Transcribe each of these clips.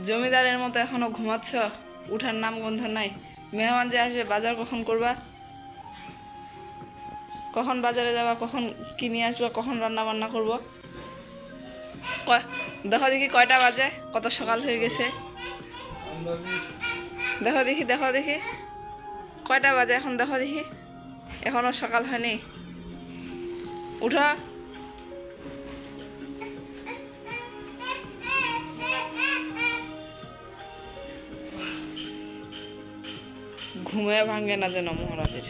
জমিদারের মতো এখনো ঘুমাচ্ছ? উঠার নাম গন্ধ নাই। মেহমান যে আসবে, বাজার কখন করবা? কখন বাজারে যাবা? কখন কিনে আসবা? কখন রান্না বান্না করবো? দেখো দেখি কয়টা বাজে, কত সকাল হয়ে গেছে। দেখো দেখি, দেখো দেখি কয়টা বাজে এখন, দেখো দেখি। এখনো সকাল হয়নি। উঠো। ঘুমিয়ে ভাঙে না যেন মহারাজের।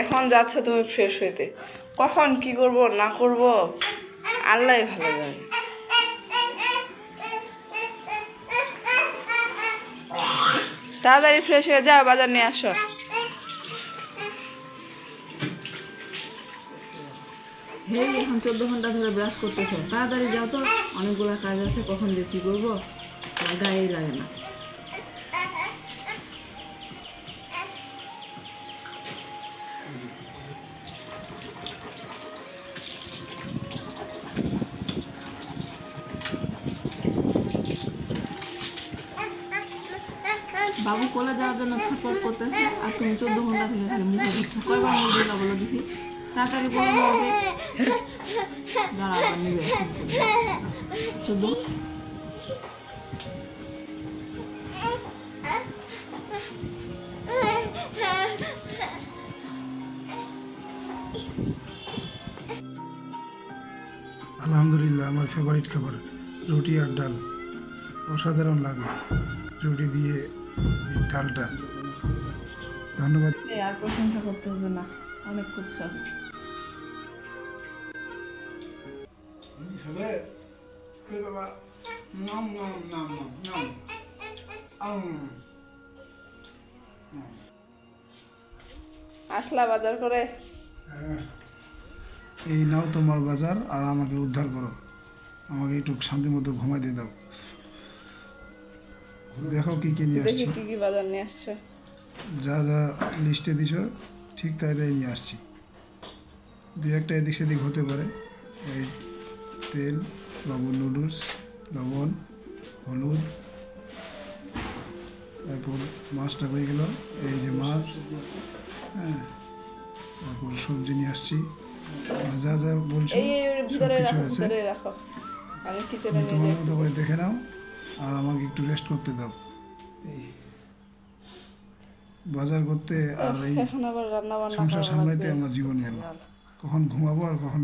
এখন যাচ্ছ তুমি ফ্রেশ হইতে, কখন কি করব না করব আল্লাহ ভালো জানে। তাড়াতাড়ি ফ্রেশ হয়ে যাও, বাজার নিয়ে আসো। হে, এখন 14 ঘন্টা ধরে ব্রাশ করতেছ, তাড়াতাড়ি যাও তো, অনেকগুলো কাজ আছে, কখন যে কি করবো গায়েই লাগে না। বাবু কোলে যাওয়ার জন্য ছটফট করতেছে, আর তুমি 14 ঘন্টা থেকে খালি মুখে দিচ্ছ। কয়বার মুখ দিলা বলো দেখি, তাড়াতাড়ি বলে নেবে। দাঁড়া, আবার নিবে 14। আলহামদুলিল্লাহ, আমার ফেভারিট খাবার রুটি আর ডাল, অসাধারণ লাগে রুটি দিয়ে এই ডালটা। ধন্যবাদ। আর প্রশংসা করতে হবে না, অনেক করছো। আসলা বাজার করে? এই নাও তোমার বাজার, আর আমাকে উদ্ধার করো, আমাকে একটু শান্তি মতো ঘুমাইতে দাও। দেখো কি কি নিয়ে দেখি আসছি। কি কি বাজার নিয়ে আসছো। যা যা লিস্টে দিছ ঠিক তাই তাই নিয়ে আসছি। দু একটা এদিক সেদিক হতে পারে। এই তেল, লবণ, নুডলস, লবণ, হলুদ, তারপর মাছটা হয়ে গেল, এই যে মাছ, হ্যাঁ, তারপর সবজি নিয়ে আসছি। যা যা বলছো এই সব ভিতরে কিছু রাখো, আছে। ভিতরে রাখো, আমি কিচেনে তুমি নিয়ে তোমার যাই। মতো করে দেখে নাও, আর আমাকে একটু রেস্ট করতে দাও। এই বাজার করতে আর এই এখন আবার রান্না বান্না সংসার করা সামলাইতে লাগবে। আমার জীবন গেল। কখন ঘুমাবো আর কখন